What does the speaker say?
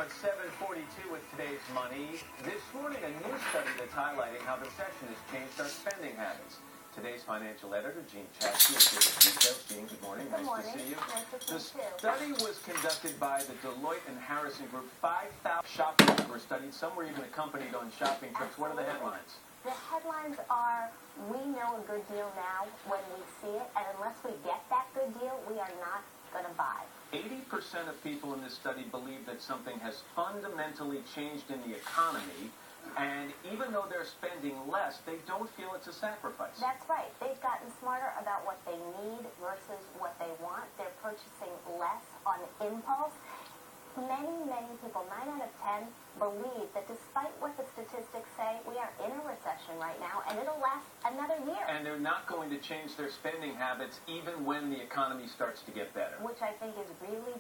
on 742 with today's money. This morning, a new study that's highlighting how the recession has changed our spending habits. Today's financial editor, Jean Chatzky, is here with details. Jean, good morning. Good morning. Nice to see you. Nice to see you, too. The study was conducted by the Deloitte and Harrison Group. 5,000 shoppers were studied. Some were even accompanied on shopping trips. What are the headlines? The headlines are, we know a good deal now when we see it, and unless we get that good deal, we are not going to buy. 80% of people in this study believe that something has fundamentally changed in the economy, and even though they're spending less, they don't feel it's a sacrifice. That's right. They've gotten smarter about what they need versus what they want. They're purchasing less on impulse. Many people, 9 out of 10, believe that despite what the statistics say, we are in a recession right now, and it'll last another year. And they're not going to change their spending habits even when the economy starts to get better. Which I think is really